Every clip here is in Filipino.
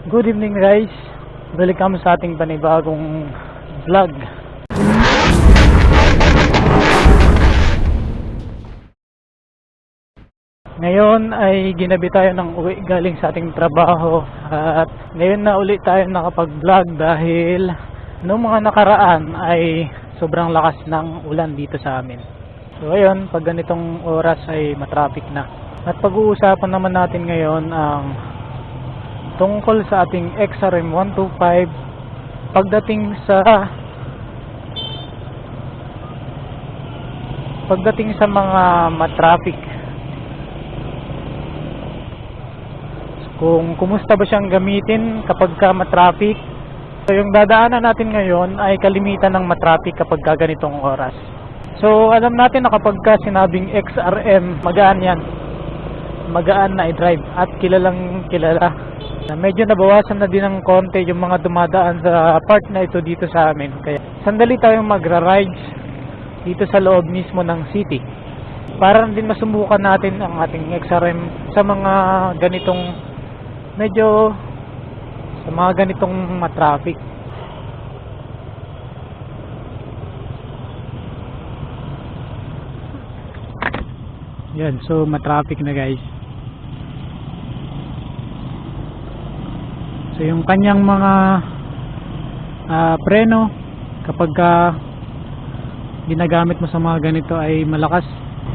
Good evening guys, welcome sa ating panibagong vlog. Ngayon ay ginabi tayo ng uwi galing sa ating trabaho at ngayon na uli tayo nakapag-vlog dahil noong mga nakaraan ay sobrang lakas ng ulan dito sa amin. So ayun, pag ganitong oras ay matraffic na. At pag-uusapan naman natin ngayon ang tungkol sa ating XRM 125 pagdating sa mga matraffic. Kung kumusta ba siyang gamitin kapag ka matraffic. So yung dadaanan natin ngayon ay kalimitan ng matraffic kapag ka ganitong oras. So alam natin na kapag ka sinabing XRM, magaan yan, magaan na i-drive at kilalang kilala. Medyo nabawasan na din ng konti yung mga dumadaan sa part na ito dito sa amin. Kaya sandali tayong magra-rides dito sa loob mismo ng city para din masubukan natin ang ating XRM sa mga ganitong matraffic. Yan, so matraffic na guys. So yung kanyang mga preno kapag ginagamit mo sa mga ganito ay malakas.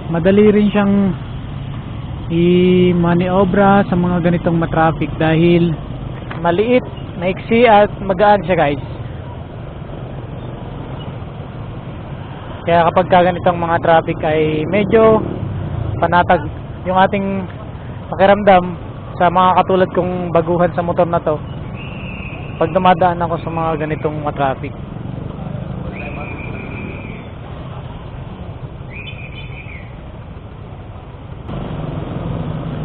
Madali rin siyang i-maniobra sa mga ganitong matraffic dahil maliit, maiksi at magaan siya guys. Kaya kapag ganitong mga traffic ay medyo panatag yung ating pakiramdam sa mga katulad kong baguhan sa motor na to pag dumadaan ako sa mga ganitong traffic.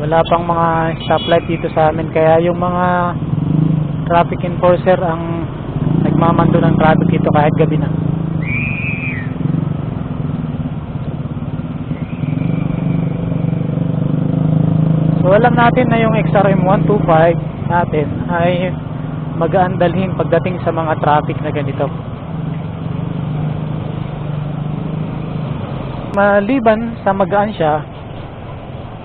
Wala pang mga stoplight dito sa amin kaya yung mga traffic enforcer ang nagmamando ng traffic dito kahit gabi na. So alam natin na yung XRM 125 natin ay magaan dalhin pagdating sa mga traffic na ganito. Maliban sa magaan siya,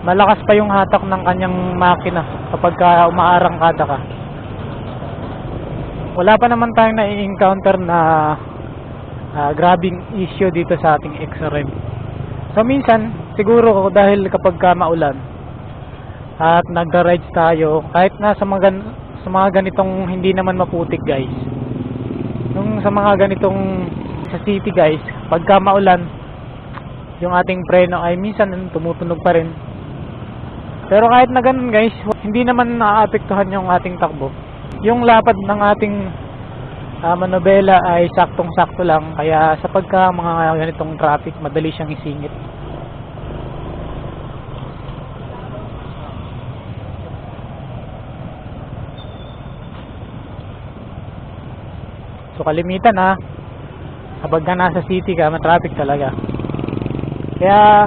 malakas pa yung hatak ng kanyang makina kapag umaarangkada ka. Wala pa naman tayong na-encounter na grabing issue dito sa ating XRM. So minsan siguro dahil kapag maulan at nagra-rides tayo kahit na sa mga ganitong hindi naman maputik guys. Nung sa mga ganitong sa city guys, pagka maulan yung ating preno ay minsan tumutunog pa rin. Pero kahit na ganun guys, hindi naman naaapektuhan yung ating takbo. Yung lapad ng ating manobela ay saktong-sakto lang, kaya sa pagka mga ganitong traffic madali siyang isingit. So kalimitan kapag ka nasa city ka, matraffic talaga. Kaya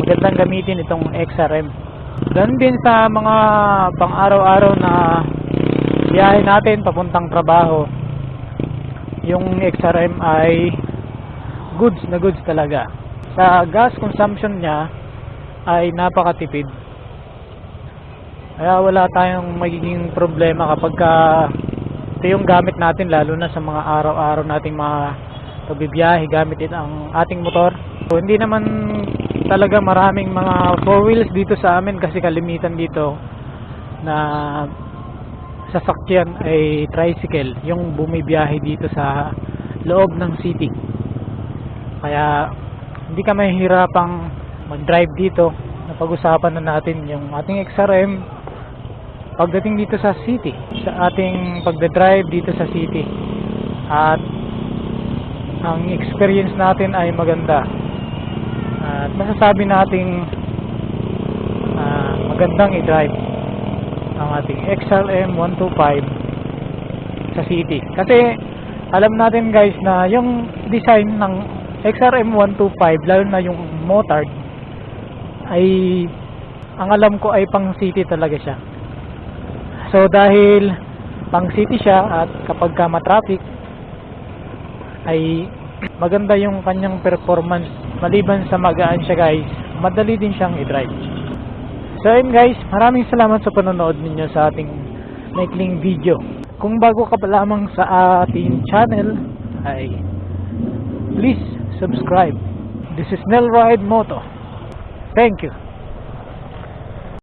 magandang gamitin itong XRM. Ganun din sa mga pang-araw-araw na biyahe natin papuntang trabaho. Yung XRM ay goods na goods talaga. Sa gas consumption niya ay napakatipid. Kaya wala tayong magiging problema kapag ito yung gamit natin, lalo na sa mga araw-araw nating mga pagbibiyahe gamit din ang ating motor. So hindi naman talaga maraming mga four wheels dito sa amin kasi kalimitan dito na sasakyan ay tricycle yung bumibiyahe dito sa loob ng city. Kaya hindi ka mahihirapang mag-drive dito. Napag-usapan na natin yung ating XRM pagdating dito sa city, sa ating pagdadrive dito sa city, at ang experience natin ay maganda at masasabi nating magandang i-drive ang ating XRM 125 sa city. Kasi alam natin guys na yung design ng XRM 125, lalo na yung motard, ay ang alam ko ay pang city talaga siya. So dahil pang city siya at kapag ka ma-traffic ay maganda yung kanyang performance. Maliban sa magaan siya guys, madali din siyang i-drive. So ayun guys, maraming salamat sa panonood ninyo sa ating maikling video. Kung bago ka pa lamang sa ating channel ay please subscribe. This is Nelride Moto. Thank you.